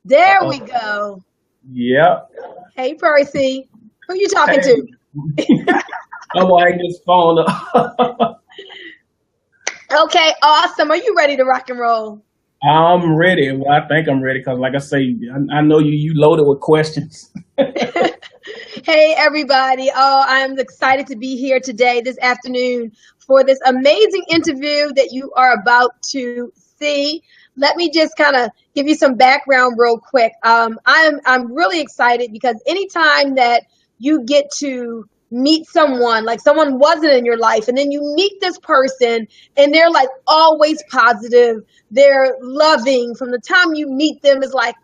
There Uh-oh. we go. Yep. Hey, Percy. Who you talking Hey, to? I'm gonna hang this phone up. Okay, awesome. Are you ready to rock and roll? I'm ready. Well, I think I'm ready because, like I say, I know you loaded with questions. Hey, everybody. Oh, I'm excited to be here today, this afternoon, for this amazing interview that you are about to see. Let me just kind of give you some background real quick. I'm really excited because anytime that you get to meet someone, like someone wasn't in your life, and then you meet this person and they're like always positive, they're loving from the time you meet them, is like,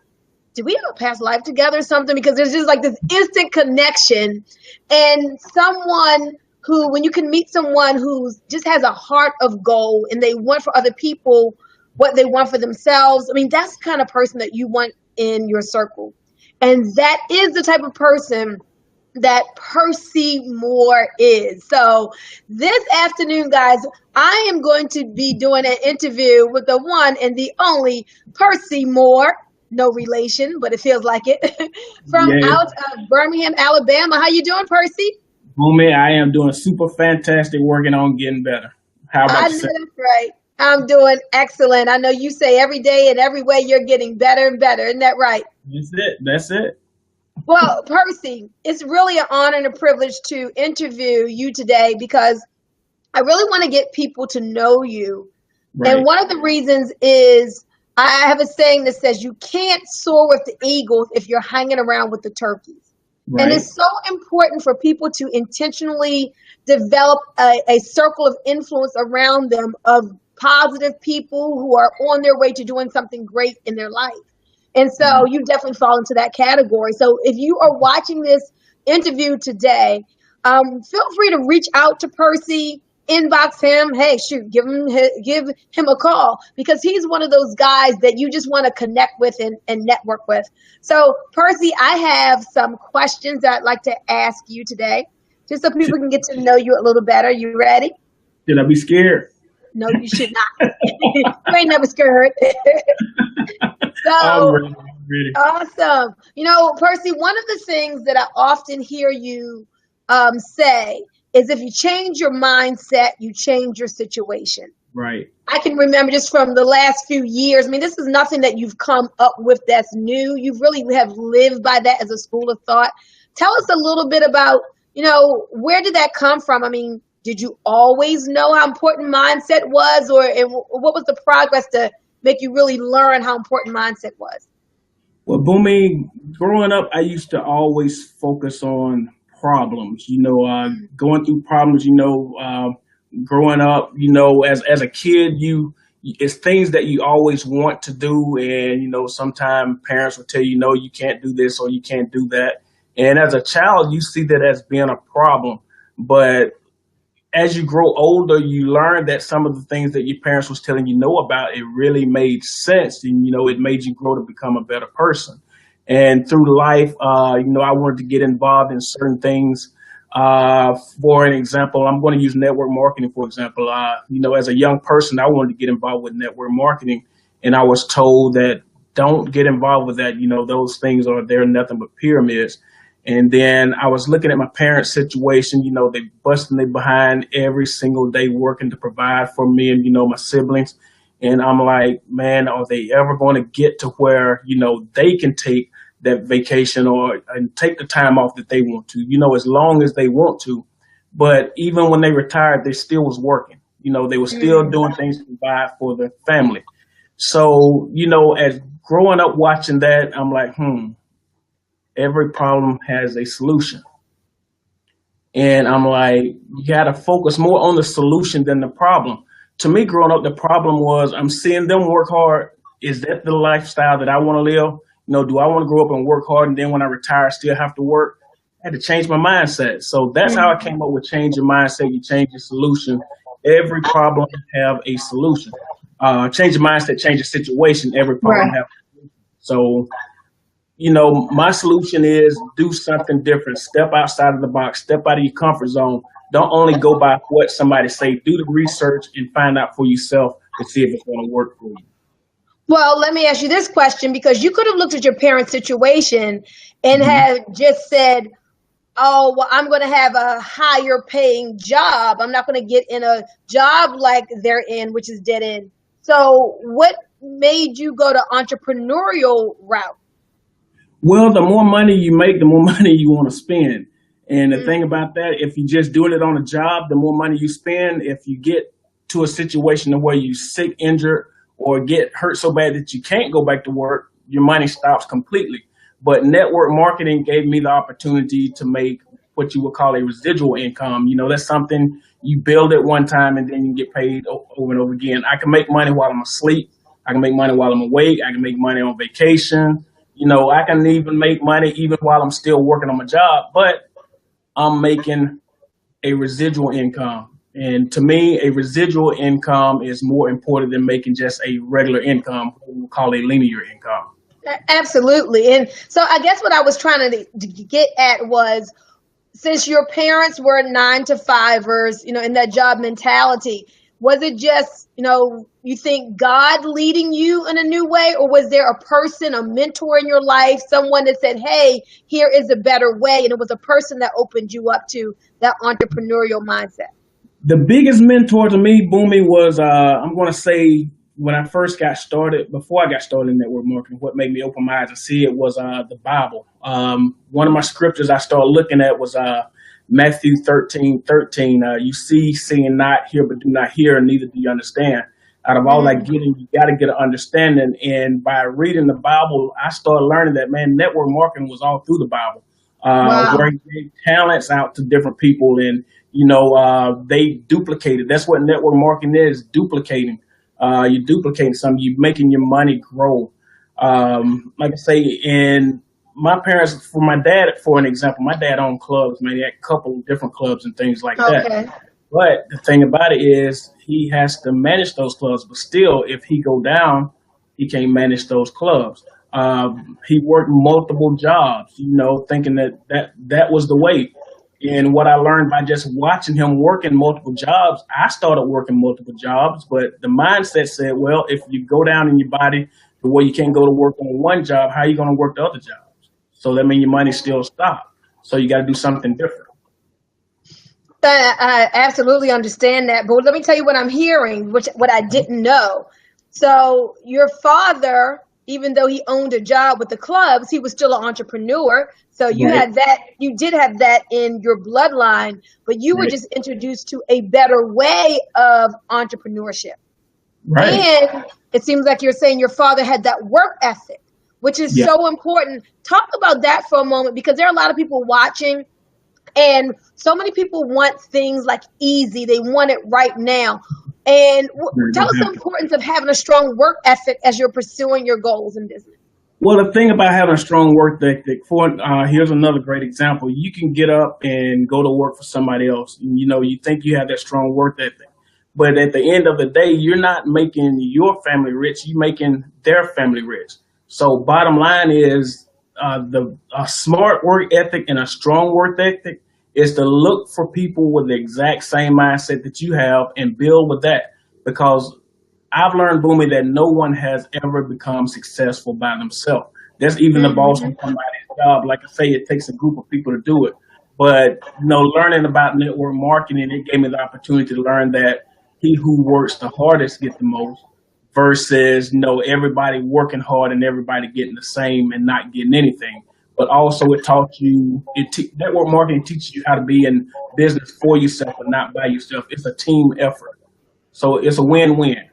did we have a past life together or something? Because there's just like this instant connection. And someone who, when you can meet someone who just has a heart of gold and they want for other people what they want for themselves, I mean, that's the kind of person that you want in your circle. And that is the type of person that Percy Moore is. So this afternoon, guys, I am going to be doing an interview with the one and the only Percy Moore. No relation, but it feels like it. From Yes, out of Birmingham, Alabama. How you doing, Percy? homie, I am doing super fantastic, working on getting better. How about I know yourself? that's right. I'm doing excellent. I know you say every day and every way you're getting better and better. Isn't that right? That's it. That's it. Well, Percy, it's really an honor and a privilege to interview you today because I really want to get people to know you. And Right. one of the reasons is I have a saying that says you can't soar with the eagles if you're hanging around with the turkeys. And Right. it's so important for people to intentionally develop a circle of influence around them of positive people who are on their way to doing something great in their life. And so Mhm. you definitely fall into that category. So if you are watching this interview today, feel free to reach out to Percy, inbox him. Hey, shoot, give him a call because he's one of those guys that you just want to connect with and network with. So, Percy, I have some questions that I'd like to ask you today, just so Should, people can get to know you a little better. You ready? should I be scared? No, you should not. You ain't never scared. I'm So, ready. I'm ready. awesome. Percy, one of the things that I often hear you say is if you change your mindset, you change your situation. Right. I can remember just from the last few years. I mean, this is nothing that you've come up with that's new. You really have lived by that as a school of thought. Tell us a little bit about, where did that come from? I mean, did you always know how important mindset was, or what was the progress to make you really learn how important mindset was? Well, Boomy, growing up, I used to always focus on problems. Going through problems. Growing up, as a kid, it's things that you always want to do, and sometimes parents will tell you, no, you can't do this or you can't do that. And as a child, you see that as being a problem, but as you grow older, you learn that some of the things that your parents was telling you know about, it really made sense, and it made you grow to become a better person. And through life, I wanted to get involved in certain things. For an example, I'm going to use network marketing. For example, as a young person, I wanted to get involved with network marketing, and I was told that don't get involved with that. Those things they're nothing but pyramids. And then I was looking at my parents' situation. They busting their behind every single day working to provide for me and, my siblings. And I'm like, man, are they ever going to get to where, they can take that vacation or and take the time off that they want to, as long as they want to. But even when they retired, they still was working. They were still Mm. doing things to provide for their family. So, as growing up watching that, I'm like, every problem has a solution. And I'm like, you got to focus more on the solution than the problem. To me, growing up, the problem was I'm seeing them work hard. Is that the lifestyle that I want to live? Do I want to grow up and work hard and then when I retire, still have to work? I had to change my mindset. So that's how I came up with change your mindset. You change your solution. Every problem have a solution. Change your mindset, change your situation. Every problem Right. have. So my solution is do something different. Step outside of the box. Step out of your comfort zone. Don't only go by what somebody say. Do the research and find out for yourself to see if it's going to work for you. Well, let me ask you this question, because you could have looked at your parents' situation and Mhm. have just said, oh, well, I'm going to have a higher paying job. I'm not going to get in a job like they're in, which is dead end. So, what made you go to entrepreneurial route? Well, the more money you make, the more money you want to spend. And the thing Mm, about that, if you're just doing it on a job, the more money you spend. If you get to a situation where you sick, injured, or get hurt so bad that you can't go back to work, your money stops completely. But network marketing gave me the opportunity to make what you would call a residual income. You know, that's something you build it one time and then you get paid over and over again. I can make money while I'm asleep. I can make money while I'm awake. I can make money on vacation. You know, I can even make money even while I'm still working on my job, but I'm making a residual income. And to me, a residual income is more important than making just a regular income, what we call a linear income. absolutely. And so, I guess what I was trying to get at was, since your parents were nine to fivers, in that job mentality, was it just, you think God leading you in a new way, or was there a person, a mentor in your life, someone that said, hey, here is a better way? And it was a person that opened you up to that entrepreneurial mindset. The biggest mentor to me, Boomy, was I'm going to say when I first got started, before I got started in network marketing, what made me open my eyes and see it was the Bible. One of my scriptures I started looking at was Matthew 13:13. You see, seeing not, hear, but do not hear, and neither do you understand. Out of all that Mm, getting, you got to get an understanding. And by reading the Bible, I started learning that, man, network marketing was all through the Bible, wow. where he gave talents out to different people. And they duplicated. That's what network marketing is, duplicating. You're duplicating something. You're making your money grow. Like I say, and my parents, for my dad, for an example, my dad owned clubs, man. He had a couple of different clubs and things like that. Okay. But the thing about it is he has to manage those clubs. But still, if he go down, he can't manage those clubs. He worked multiple jobs, thinking that was the way. And what I learned by just watching him working multiple jobs, I started working multiple jobs. But the mindset said, well, if you go down in your body to where you can't go to work on one job, how are you going to work the other jobs? So that means your money still stopped. So you got to do something different. I absolutely understand that, but let me tell you what I'm hearing, which what I didn't know. So your father, even though he owned a job with the clubs, he was still an entrepreneur. So Right, you did have that in your bloodline, but you were right, just introduced to a better way of entrepreneurship. right. And it seems like you're saying your father had that work ethic, which is Yeah. so important. Talk about that for a moment, because there are a lot of people watching, and so many people want things like easy. They want it right now. And Very tell gonna us the happen. importance of having a strong work ethic as you're pursuing your goals in business. Well, the thing about having a strong work ethic, here's another great example. You can get up and go to work for somebody else. And, you think you have that strong work ethic, but at the end of the day, you're not making your family rich. You're making their family rich. So, bottom line is, the a smart work ethic and a strong work ethic is to look for people with the exact same mindset that you have and build with that. Because I've learned, Boomy, that no one has ever become successful by themselves. That's even the boss on Mm-hmm. somebody's job. Like I say, it takes a group of people to do it. But learning about network marketing, it gave me the opportunity to learn that he who works the hardest get the most, versus everybody working hard and everybody getting the same and not getting anything. But also, it taught you network marketing teaches you how to be in business for yourself and not by yourself. It's a team effort, so it's a win-win.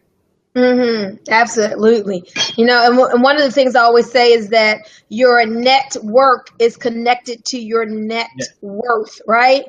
Mm-hmm. Absolutely. And one of the things I always say is that your net work is connected to your net Yeah, worth, right?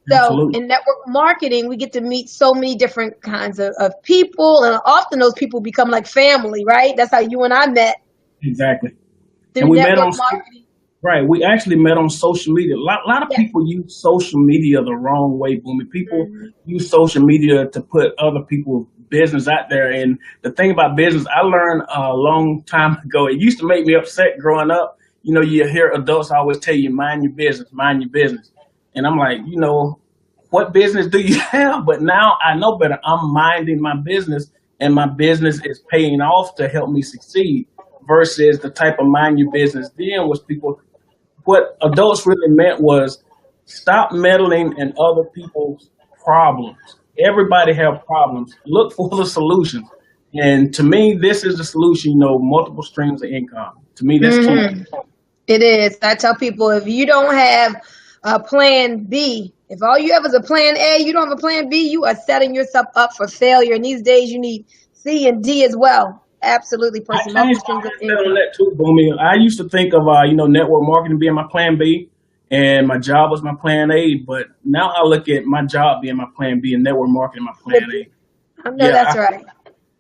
So absolutely. in network marketing, we get to meet so many different kinds of people, and often those people become like family, right? That's how you and I met, Exactly. And through we met network on marketing. right. We actually met on social media. A lot of Yes. people use social media the wrong way, Boomy. People Mhm. use social media to put other people's business out there. And the thing about business, I learned a long time ago. It used to make me upset growing up. You hear adults always tell you, mind your business, mind your business. And I'm like, what business do you have? But now I know better. I'm minding my business and my business is paying off to help me succeed, versus the type of mind your business then was people, what adults really meant was stop meddling in other people's problems. Everybody have problems. Look for the solutions. And to me, this is the solution, multiple streams of income. To me, that's key. Hmm. It is. I tell people, if you don't have a plan B, if all you have is a plan A, you don't have a plan B, you are setting yourself up for failure. And these days you need C and D as well. Absolutely, I Percy. Multiple changed my streams of mindset on income. that too, Boomy. I used to think of network marketing being my plan B, and my job was my plan A. But now I look at my job being my plan B and network marketing my plan A. I know Yeah, that's right.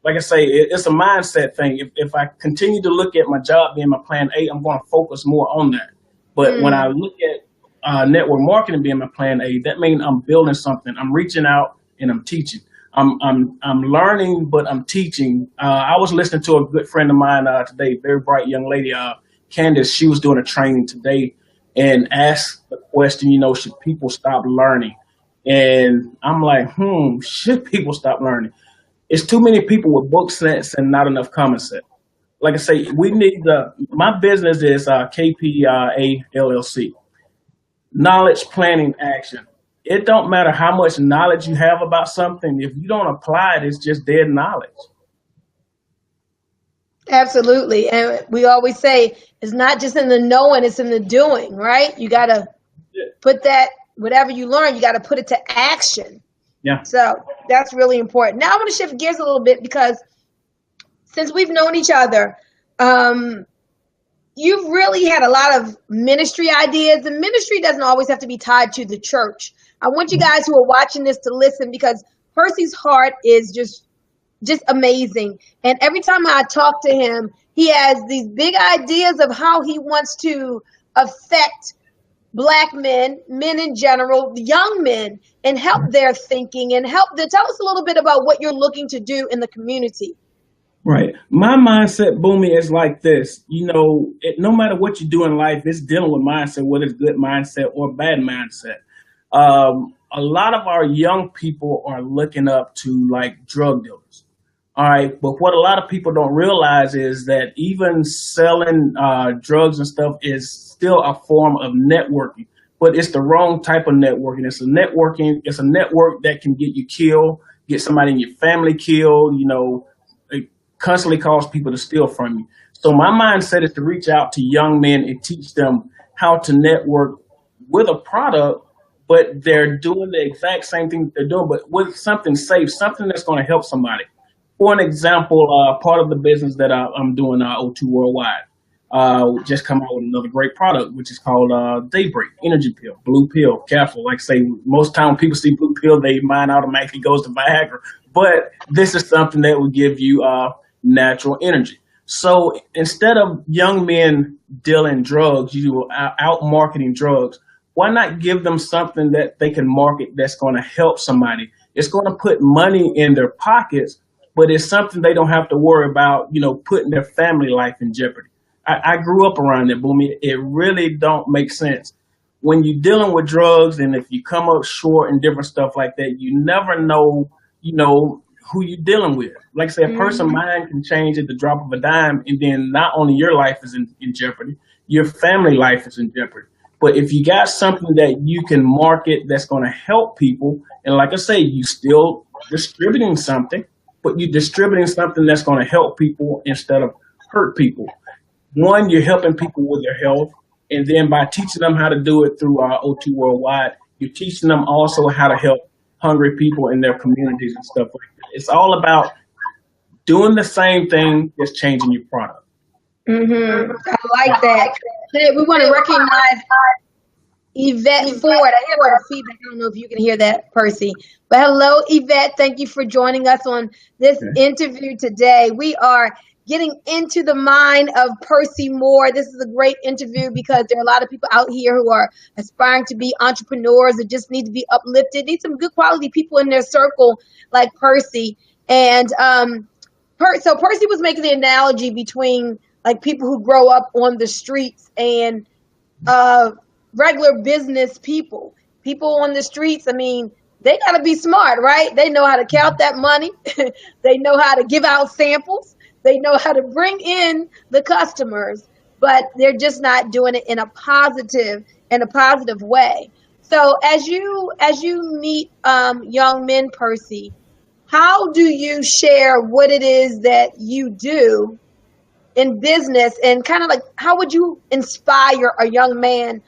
like I say, it's a mindset thing. If I continue to look at my job being my plan A, I'm going to focus more on that. But when I Mm. look at network marketing being my plan A, that means I'm building something. I'm reaching out and I'm teaching. I'm learning, but I'm teaching. I was listening to a good friend of mine today, very bright young lady, Candace. She was doing a training today and asked the question, should people stop learning? And I'm like, should people stop learning? It's too many people with book sense and not enough common sense. Like I say, we need my business is KPA LLC, knowledge planning action. It don't matter how much knowledge you have about something. If you don't apply it, it's just dead knowledge. Absolutely. And we always say it's not just in the knowing, it's in the doing, right? You got to put that, whatever you learn, you got to put it to action. Yeah. So that's really important. Now I want to shift gears a little bit because since we've known each other, um, you've really had a lot of ministry ideas, and ministry doesn't always have to be tied to the church. I want you guys who are watching this to listen because Percy's heart is just amazing. And every time I talk to him, he has these big ideas of how he wants to affect Black men, men in general, young men, and help their thinking and help them. Tell us a little bit about what you're looking to do in the community. Right. My mindset, Boomy, is like this. No matter what you do in life, it's dealing with mindset, whether it's good mindset or bad mindset. A lot of our young people are looking up to like drug dealers. All right. But what a lot of people don't realize is that even selling drugs and stuff is still a form of networking, but it's the wrong type of networking. It's a network that can get you killed, get somebody in your family killed, it constantly cause people to steal from you. So my mindset is to reach out to young men and teach them how to network with a product, but they're doing the exact same thing that they're doing, but with something safe, something that's going to help somebody. For an example, part of the business that I'm doing, O2 Worldwide, just come out with another great product, which is called Daybreak Energy Pill, Blue Pill, capsule. Like I say, most time when people see Blue Pill, their mind automatically goes to Viagra. But this is something that will give you natural energy. So instead of young men dealing drugs, you out marketing drugs, why not give them something that they can market that's going to help somebody? It's going to put money in their pockets, but it's something they don't have to worry about, putting their family life in jeopardy. I grew up around it, Boomy. It really don't make sense. When you're dealing with drugs and if you come up short and different stuff like that, you never know, who you're dealing with. Like I say, a person's mind can change at the drop of a dime, and then not only your life is in jeopardy, your family life is in jeopardy. But if you got something that you can market that's going to help people, and like I say, you still distributing something, but you're distributing something that's going to help people instead of hurt people. One, you're helping people with their health, and then by teaching them how to do it through O2 Worldwide, you're teaching them also how to help hungry people in their communities and stuff like that. It's all about doing the same thing, just changing your product. I like that. Hey, we want to recognize Yvette Ford. I hear a lot of feedback. I don't know if you can hear that, Percy. But hello, Yvette. Thank you for joining us on this interview today. We are getting into the mind of Percy Moore. This is a great interview because there are a lot of people out here who are aspiring to be entrepreneurs that just need to be uplifted, need some good quality people in their circle like Percy. And so Percy was making the analogy between like people who grow up on the streets and regular business people on the streets. I mean, they got to be smart, right? They know how to count that money. They know how to give out samples. They know how to bring in the customers, but they're just not doing it in a positive way. So as you meet young men, Percy, how do you share what it is that you do in business, and kind of like how would you inspire a young man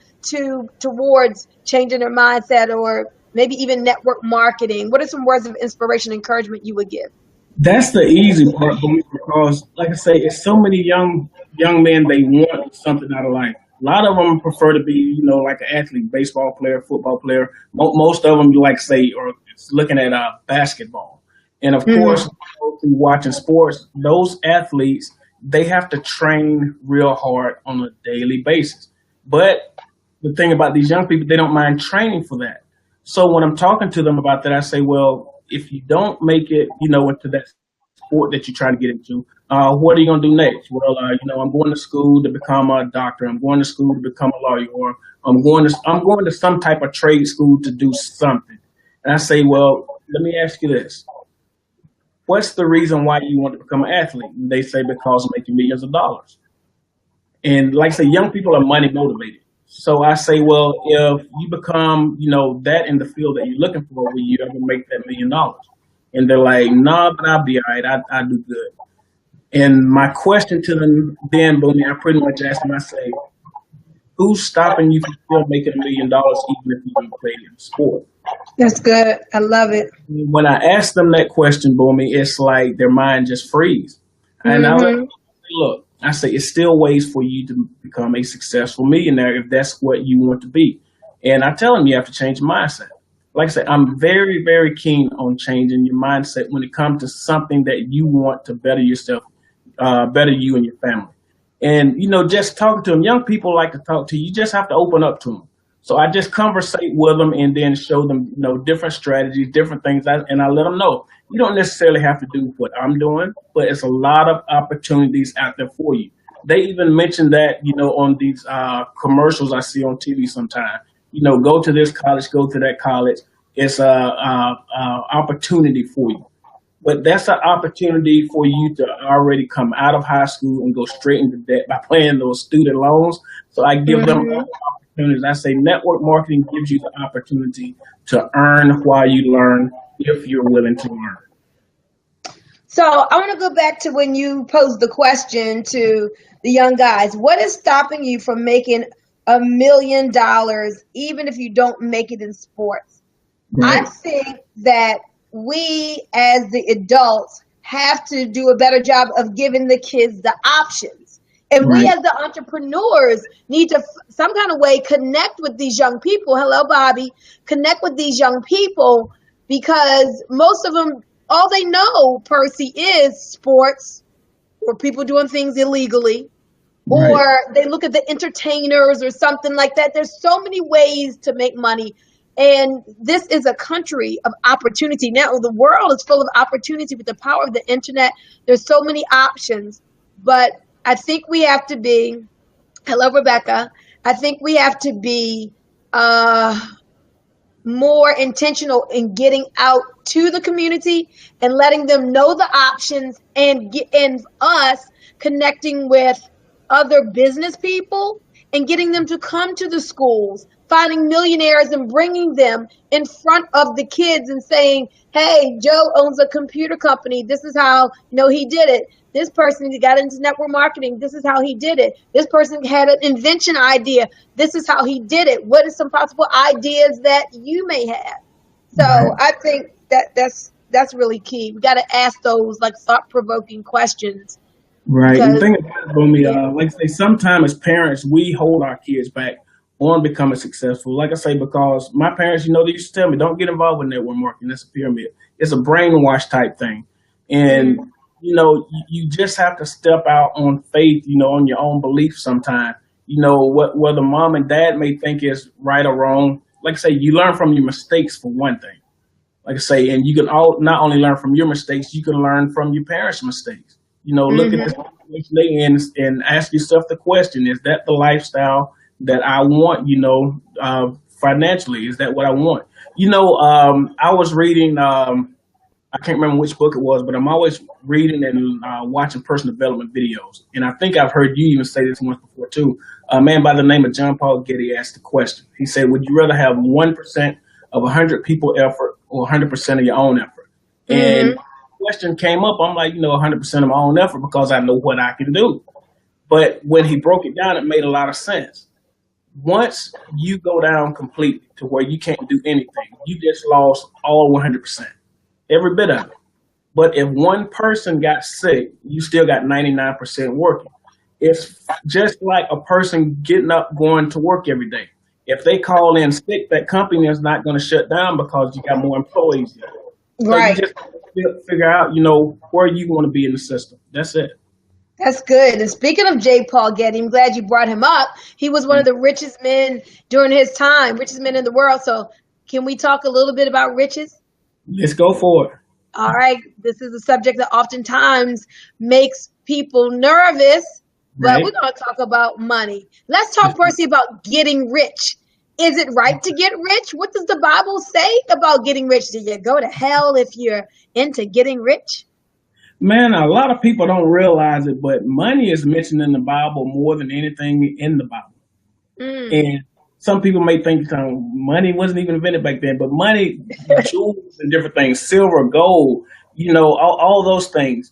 towards changing their mindset, or maybe even network marketing? What are some words of inspiration, encouragement you would give? That's the easy part for me because, like I say, it's so many young men they want something out of life. A lot of them prefer to be, like an athlete, baseball player, football player. Most of them, you like say, or looking at basketball. And of course, Mm-hmm. through watching sports, those athletes they have to train real hard on a daily basis. But the thing about these young people, they don't mind training for that. So when I'm talking to them about that, I say, well, if you don't make it, into that sport that you're trying to get into, what are you going to do next? Well, I'm going to school to become a doctor. I'm going to school to become a lawyer, or I'm going to some type of trade school to do something. And I say, well, let me ask you this: what's the reason why you want to become an athlete? And they say because of making millions of dollars. And like I say, young people are money motivated. So I say, well, if you become, that in the field that you're looking for, will you ever make that $1 million? And they're like, no, nah, but I'll be all right. I do good. And my question to them then, Booney, I pretty much ask them, I say, who's stopping you from still making $1 million even if you don't play in sport? That's good. I love it. When I ask them that question, Boomy, it's like their mind just freeze. And I let them Mm-hmm. look, I say it's still ways for you to become a successful millionaire if that's what you want to be. And I tell them you have to change your mindset. Like I said, I'm very, very keen on changing your mindset when it comes to something that you want to better yourself, better you and your family. And, just talking to them, young people like to talk to you. You just have to open up to them. So I just conversate with them and then show them, different strategies, different things. And I let them know you don't necessarily have to do what I'm doing, but it's a lot of opportunities out there for you. They even mentioned that, on these commercials I see on TV sometimes. Go to this college, go to that college. It's a opportunity for you. But that's an opportunity for you to already come out of high school and go straight into debt by paying those student loans. So I give them Mm-hmm. opportunities. I say network marketing gives you the opportunity to earn while you learn if you're willing to learn. So I want to go back to when you posed the question to the young guys. What is stopping you from making $1 million, even if you don't make it in sports? I Right, think that we as the adults have to do a better job of giving the kids the options. And we right, as the entrepreneurs need to some kind of way connect with these young people. Hello, Bobby. Connect with these young people, because most of them, all they know, Percy, is sports, or people doing things illegally, right, or they look at the entertainers or something like that. There's so many ways to make money. And this is a country of opportunity. Now, the world is full of opportunity with the power of the internet. There's so many options. But I think we have to be, hello, Rebecca. I think we have to be uh, more intentional in getting out to the community and letting them know the options, and us connecting with other business people and getting them to come to the schools, finding millionaires and bringing them in front of the kids and saying, hey, Joe owns a computer company. This is how, he did it. This person got into network marketing. This is how he did it. This person had an invention idea. This is how he did it. What are some possible ideas that you may have? So right. I think that's really key. We got to ask those like thought-provoking questions, Right. And the because thing about it, Boomy, yeah. like I say, sometimes as parents, we hold our kids back on becoming successful. Like I say, because my parents, they used to tell me, don't get involved with network marketing. That's a pyramid. It's a brainwash type thing. And, Mm, you just have to step out on faith, on your own belief sometimes. Whether mom and dad may think is right or wrong. Like I say, you learn from your mistakes for one thing. Like I say, and you can not only learn from your mistakes, you can learn from your parents' mistakes. Look at the hmm situation they in and ask yourself the question: is that the lifestyle that I want? financially? Is that what I want? I was reading. I can't remember which book it was, but I'm always reading and watching personal development videos. And I think I've heard you even say this once before too. A man by the name of John Paul Getty asked the question. He said, "Would you rather have 1% of 100 people effort or 100% of your own effort?" And Mm-hmm. the question came up. I'm like, 100% of my own effort because I know what I can do. But when he broke it down, it made a lot of sense. Once you go down completely to where you can't do anything, you just lost all 100%, every bit of it. But if one person got sick, you still got 99% working. It's just like a person getting up, going to work every day. If they call in sick, that company is not going to shut down because you got more employees there. So you Right. just figure out, where you want to be in the system. That's it. That's good. And speaking of J. Paul Getty, I'm glad you brought him up. He was one of the richest men during his time, richest men in the world. So can we talk a little bit about riches? Let's go for it. All right. This is a subject that oftentimes makes people nervous, but we're Right? going to talk about money. Let's talk, Percy, about getting rich. Is it right to get rich? What does the Bible say about getting rich? Do you go to hell if you're into getting rich? Man, a lot of people don't realize it, but money is mentioned in the Bible more than anything in the Bible. Mm, And some people may think money wasn't even invented back then, but money, jewels and different things, silver, gold, all those things.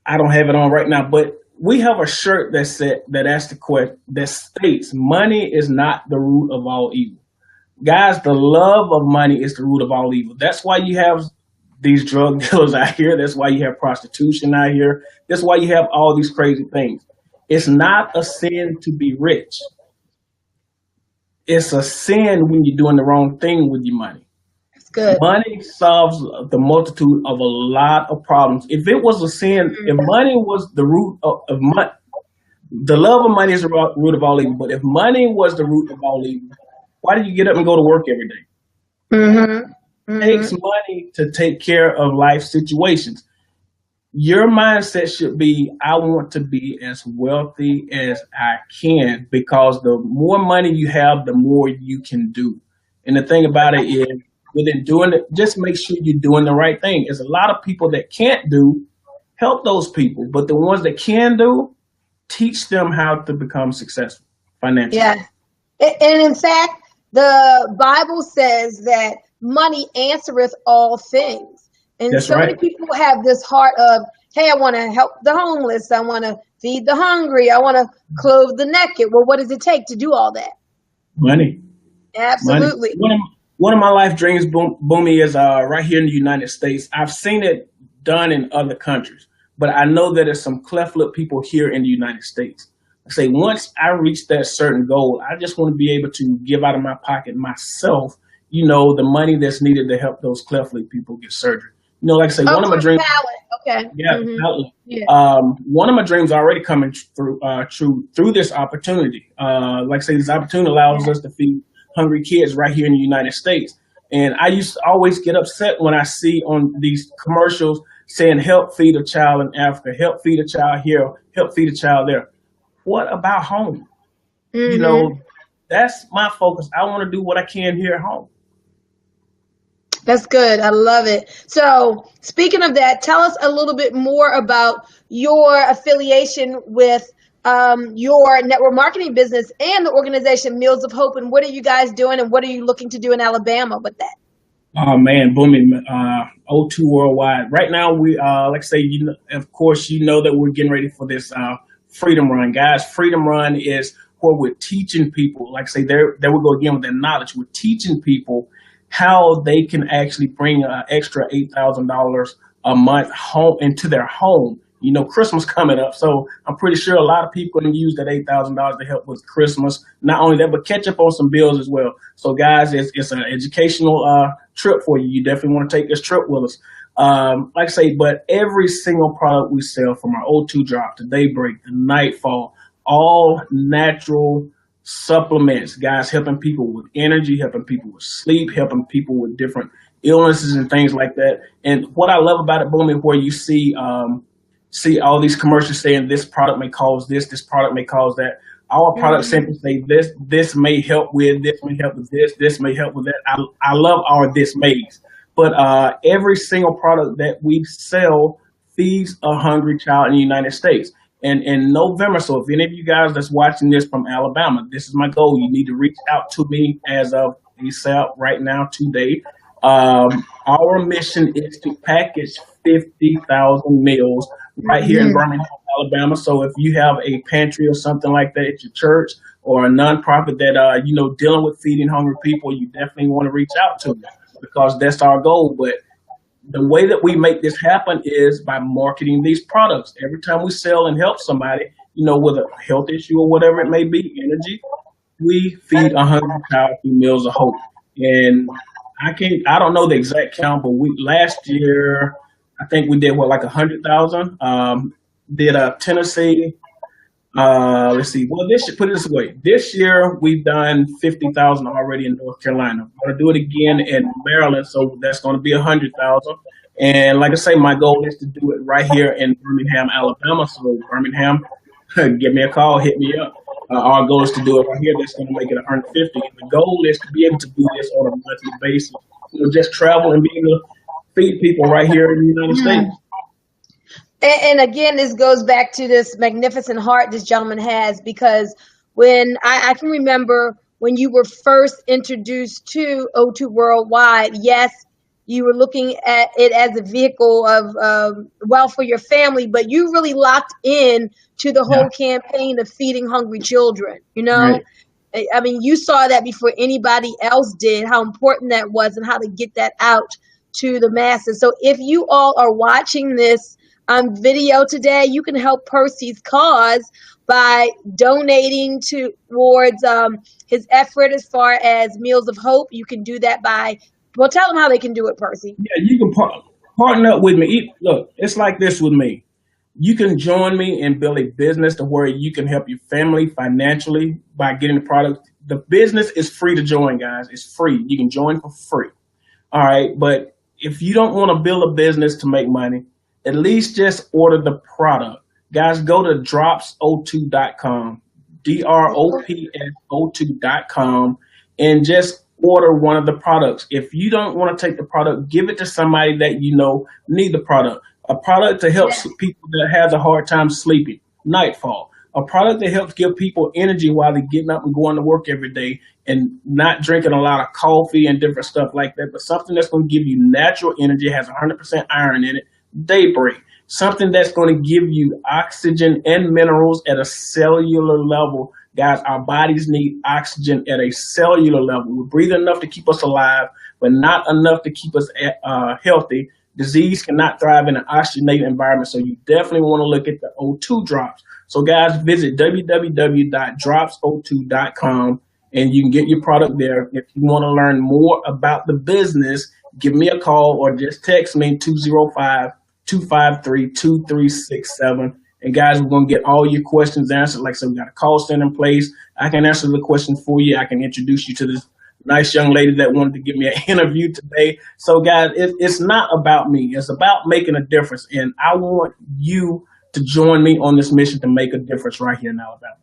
I don't have it on right now, but we have a shirt that asks the question that states money is not the root of all evil. Guys, the love of money is the root of all evil. That's why you have these drug dealers out here. That's why you have prostitution out here. That's why you have all these crazy things. It's not a sin to be rich. It's a sin when you're doing the wrong thing with your money. that's good. Money solves the multitude of a lot of problems. If it was a sin, if money was the root of money, the love of money is the root of all evil. But if money was the root of all evil, why do you get up and go to work every day? Mm-hmm. It takes Mm-hmm. money to take care of life situations. Your mindset should be, I want to be as wealthy as I can because the more money you have, the more you can do. And the thing about it is, within doing it, just make sure you're doing the right thing. There's a lot of people that can't do, help those people. But the ones that can do, teach them how to become successful financially. Yeah. And in fact, the Bible says that money answereth all things. And That's so many right. people have this heart of, hey, I want to help the homeless. I want to feed the hungry. I want to clothe the naked. Well, what does it take to do all that? Money. Money. Absolutely. One of my life dreams, Boomy, is right here in the United States. I've seen it done in other countries, but I know that there's some cleft lip people here in the United States. I say once I reach that certain goal, I just want to be able to give out of my pocket myself, the money that's needed to help those cleft lip people get surgery. Like I say, Oh, one of my for dreams. talent. Okay. Yeah, Mm-hmm. Yeah. one of my dreams already coming through through this opportunity. Like I say, this opportunity allows us to feed hungry kids right here in the United States. And I used to always get upset when I see on these commercials saying help feed a child in Africa, help feed a child here, help feed a child there. What about home? You Mm-hmm. know, that's my focus. I want to do what I can here at home. That's good. I love it. So, speaking of that, tell us a little bit more about your affiliation with your network marketing business and the organization Meals of Hope. And what are you guys doing and what are you looking to do in Alabama with that? Oh man, booming, O2 worldwide. Right now, we like I say, of course, that we're getting ready for this Freedom Run, guys. Freedom Run is where we're teaching people. Like I say, there we go again with that knowledge. We're teaching people how they can actually bring an extra $8,000 a month home into their home. Christmas coming up, so I'm pretty sure a lot of people can use that $8,000 to help with Christmas. Not only that, but catch up on some bills as well. So, guys, it's an educational trip for you. You definitely want to take this trip with us. Like I say, but every single product we sell, from our O2 drop to Daybreak to Nightfall, all natural supplements, guys, helping people with energy, helping people with sleep, helping people with different illnesses and things like that. And what I love about it, Boom, is where you see all these commercials saying this product may cause this product may cause that. Our products Mhm. simply say this may help with, this may help with this may help with that. I love our this mays. But every single product that we sell feeds a hungry child in the United States. And in November, so if any of you guys that's watching this from Alabama, this is my goal. You need to reach out to me as of ASAP right now, today. Our mission is to package 50,000 meals right here in Mhm. Birmingham, Alabama. So if you have a pantry or something like that at your church or a nonprofit that dealing with feeding hungry people, you definitely want to reach out to me because that's our goal. But the way that we make this happen is by marketing these products. Every time we sell and help somebody, with a health issue or whatever it may be, energy, we feed a hungry child through Meals of Hope. And I don't know the exact count, but we last year, I think we did what, like 100,000. Did Tennessee, let's see. Well, put it this way. This year we've done 50,000 already in North Carolina. We're gonna do it again in Maryland, so that's gonna be 100,000. And like I say, my goal is to do it right here in Birmingham, Alabama. So Birmingham, give me a call, hit me up. Our goal is to do it right here. That's gonna make it 150. And the goal is to be able to do this on a monthly basis. Just travel and be able to feed people right here in the United Mhm. States. And again, this goes back to this magnificent heart this gentleman has, because when I can remember when you were first introduced to O2 Worldwide, yes, you were looking at it as a vehicle of wealth for your family, but you really locked in to the Yeah, whole campaign of feeding hungry children. right. I mean, you saw that before anybody else did, how important that was and how to get that out to the masses. So if you all are watching this video today, you can help Percy's cause by donating towards his effort as far as Meals of Hope. You can do that by, well, tell them how they can do it, Percy. Yeah, you can partner up with me. Look, it's like this with me. You can join me and build a business to where you can help your family financially by getting the product. The business is free to join, guys. It's free. You can join for free. All right. But if you don't want to build a business to make money, at least just order the product. Guys, go to dropso2.com, DROPSO2.com, and just order one of the products. If you don't want to take the product, give it to somebody that you know need the product. A product to help Yes. people that has a hard time sleeping, nightfall. A product that helps give people energy while they're getting up and going to work every day and not drinking a lot of coffee and different stuff like that, but something that's going to give you natural energy, has 100% iron in it, Daybreak. Something that's going to give you oxygen and minerals at a cellular level. Guys, our bodies need oxygen at a cellular level. We breathe enough to keep us alive, but not enough to keep us healthy. Disease cannot thrive in an oxygenated environment, so you definitely want to look at the O2 drops. So, guys, visit www.dropso2.com and you can get your product there. If you want to learn more about the business, give me a call or just text me 205-253-2367. And guys, we're going to get all your questions answered. Like I said, we got a call center in place. I can answer the questions for you. I can introduce you to this nice young lady that wanted to give me an interview today. So guys, it's not about me. It's about making a difference. And I want you to join me on this mission to make a difference right here in Alabama.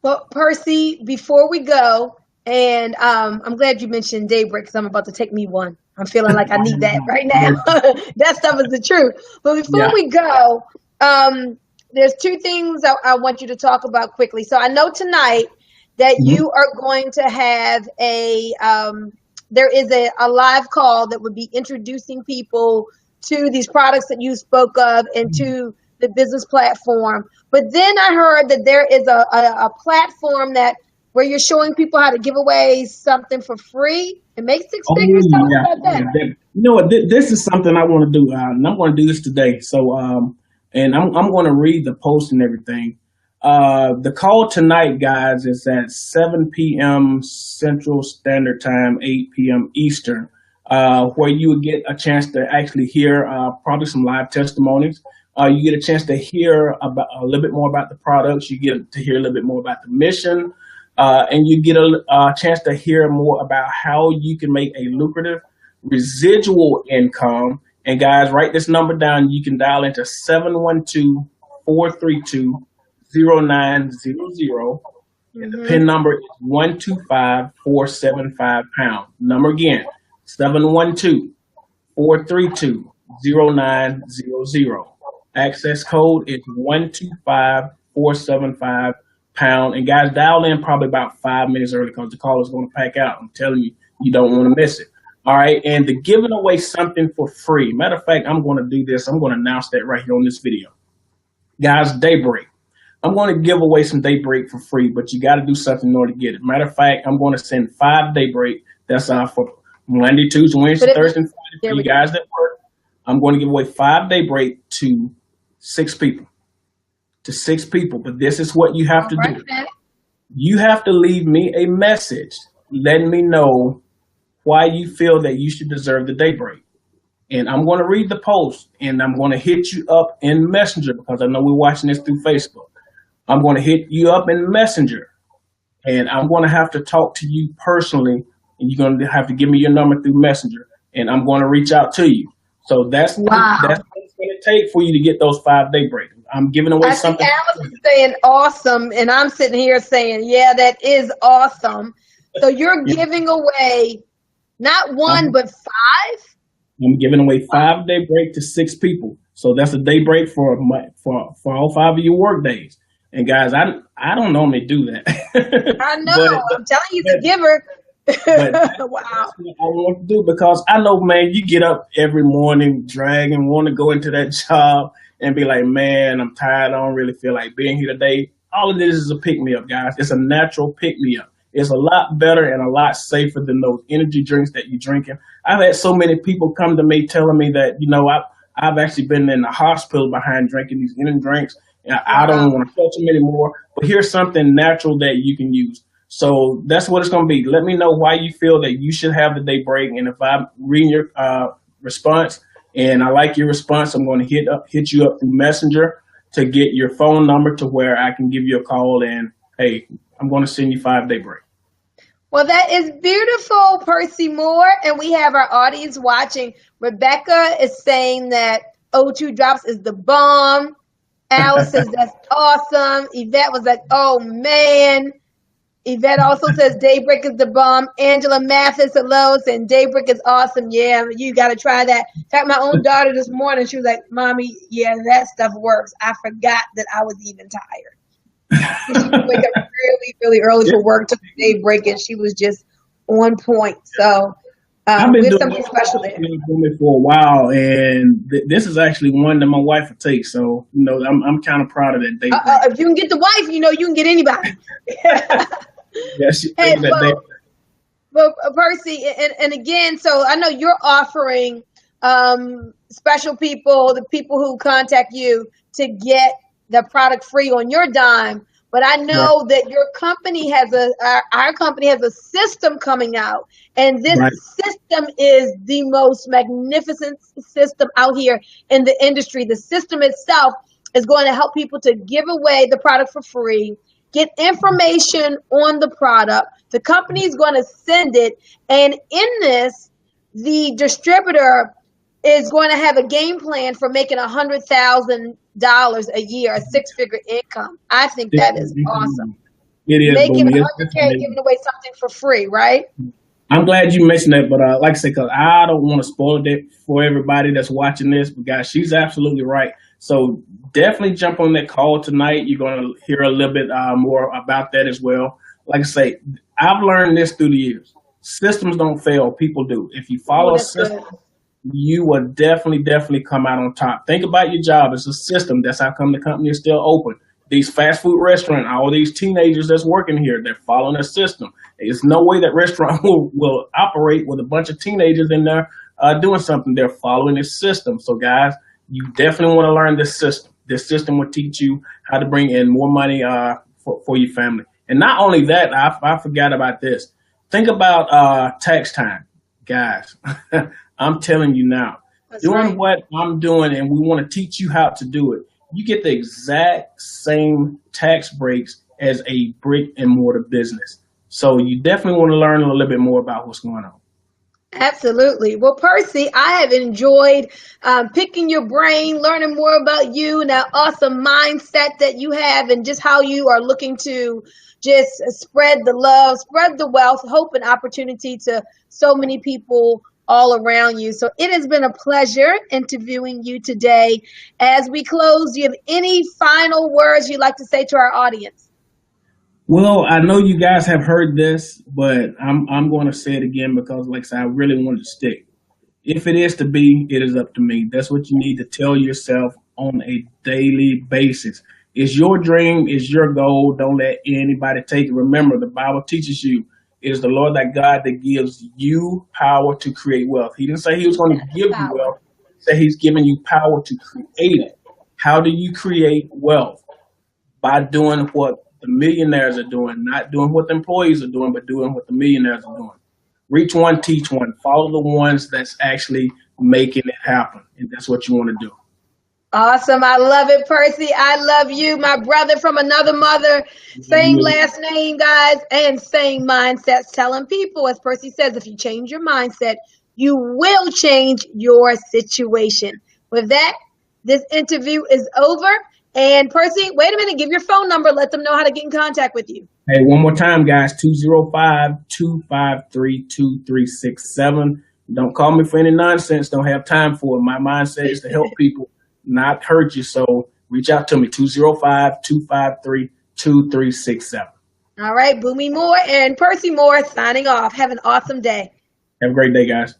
Well, Percy, before we go, and I'm glad you mentioned Daybreak because I'm about to take me one. I'm feeling like I need that right now. That stuff is the truth. But before Yeah. we go, there's two things I want you to talk about quickly. So I know tonight that Mhm. you are going to have there is a live call that would be introducing people to these products that you spoke of and to the business platform. But then I heard that there is a platform that where you're showing people how to give away something for free and make six Oh figures. Tell us yeah, about yeah. that. You know what? This is something I want to do, and I'm going to do this today. So, and I'm going to read the post and everything. The call tonight, guys, is at 7 p.m. Central Standard Time, 8 p.m. Eastern, where you would get a chance to actually hear probably some live testimonies. You get a chance to hear about a little bit more about the products. You get to hear a little bit more about the mission, and you get a chance to hear more about how you can make a lucrative residual income. And guys, write this number down. You can dial into 712-432-0900. And the PIN number is 125475 #. Number again, 712-432-0900. Access code is 125475 #. And guys, dial in probably about 5 minutes early because the call is going to pack out. I'm telling you, you don't want to miss it. All right. And the giving away something for free. Matter of fact, I'm going to do this. I'm going to announce that right here on this video. Guys, Daybreak. I'm going to give away some Daybreak for free, but you got to do something in order to get it. Matter of fact, I'm going to send 5 Daybreak. That's for Monday, Tuesday, Wednesday, Thursday, and Friday for you guys that work. I'm going to give away 5 Daybreak to 6 people. But this is what you have to do. You have to leave me a message letting me know why you feel that you should deserve the Daybreak. And I'm going to read the post, and I'm going to hit you up in Messenger because I know we're watching this through Facebook. I'm going to hit you up in Messenger, and I'm going to have to talk to you personally, and you're going to have to give me your number through Messenger, and I'm going to reach out to you. So that's what it's going to take for you to get those 5 Daybreaks. I'm giving away something. Alice is saying awesome, and I'm sitting here saying, yeah, that is awesome. So you're giving away not 1, but 5? I'm giving away 5 Daybreak to 6 people. So that's a Daybreak for all 5 of your work days. And guys, I don't normally do that. I know. I'm telling you, the giver. Wow. That's what I want to do because I know, man, you get up every morning, dragging, want to go into that job and be like, man, I'm tired. I don't really feel like being here today. All of this is a pick-me-up, guys. It's a natural pick-me-up. It's a lot better and a lot safer than those energy drinks that you're drinking. I've had so many people come to me telling me that, I've actually been in the hospital behind drinking these energy drinks. And I don't want to touch them anymore. But here's something natural that you can use. So that's what it's going to be. Let me know why you feel that you should have the Daybreak. And if I'm reading your response and I like your response, I'm going to hit you up through Messenger to get your phone number to where I can give you a call and, hey, I'm going to send you 5 Daybreak. Well, that is beautiful, Percy Moore. And we have our audience watching. Rebecca is saying that O2 Drops is the bomb. Alice says that's awesome. Yvette was like, oh, man. Yvette also says Daybreak is the bomb. Angela Mathis, hello, saying Daybreak is awesome. Yeah, you got to try that. In fact, my own daughter this morning, she was like, Mommy, yeah, that stuff works. I forgot that I was even tired. She would wake up really, really early for work to Daybreak, and she was just on point. So I've been there's doing something special there. For a while, and this is actually one that my wife will take. So, I'm kind of proud of that Daybreak. If you can get the wife, you can get anybody. Yeah, she takes that Daybreak. Well, Percy, and again, so I know you're offering special people, the people who contact you, to get the product free on your dime. But I know that your company has our company has a system coming out, and this system is the most magnificent system out here in the industry. The system itself is going to help people to give away the product for free, get information on the product. The company is going to send it, and in this, the distributor is going to have a game plan for making $100,000 a year, a 6-figure income. I think that is awesome. It is making $100K, giving away something for free, right? I'm glad you mentioned that, but like I said, because I don't want to spoil it for everybody that's watching this. But guys, she's absolutely right. So definitely jump on that call tonight. You're going to hear a little bit more about that as well. Like I say, I've learned this through the years. Systems don't fail; people do. If you follow a system, you will definitely come out on top. Think about your job as a system. That's how come the company is still open. These fast food restaurants, all these teenagers that's working here, they're following a system. There's no way that restaurant will operate with a bunch of teenagers in there doing something. They're following this system. So guys, you definitely want to learn this system. This system will teach you how to bring in more money for your family. And not only that, I forgot about this. Think about tax time, guys. I'm telling you now, doing what I'm doing, and we want to teach you how to do it. You get the exact same tax breaks as a brick and mortar business. So you definitely want to learn a little bit more about what's going on. Absolutely. Well, Percy, I have enjoyed picking your brain, learning more about you and that awesome mindset that you have, and just how you are looking to just spread the love, spread the wealth, hope, and opportunity to so many people all around you. So it has been a pleasure interviewing you today. As we close, do you have any final words you'd like to say to our audience? Well, I know you guys have heard this, but I'm going to say it again because, like I said, I really want to stick. If it is to be, it is up to me. That's what you need to tell yourself on a daily basis. It's your dream, it's your goal. Don't let anybody take it. Remember, the Bible teaches you it is the Lord that God that gives you power to create wealth. He didn't say he was going to Yes, give you power. wealth. He said he's giving you power to create it. How do you create wealth? By doing what the millionaires are doing, not doing what the employees are doing, but doing what the millionaires are doing. Reach one, teach one. Follow the ones that's actually making it happen. And that's what you want to do. Awesome. I love it, Percy. I love you, my brother from another mother. Love Same you. last name, guys, and same mindsets. Telling people, as Percy says, if you change your mindset, you will change your situation. With that, this interview is over. And Percy, wait a minute, give your phone number. Let them know how to get in contact with you. Hey, one more time, guys, 205-253-2367. Don't call me for any nonsense. Don't have time for it. My mindset is to help people, not hurt you. So reach out to me, 205-253-2367. All right, Boomy Moore and Percy Moore signing off. Have an awesome day. Have a great day, guys.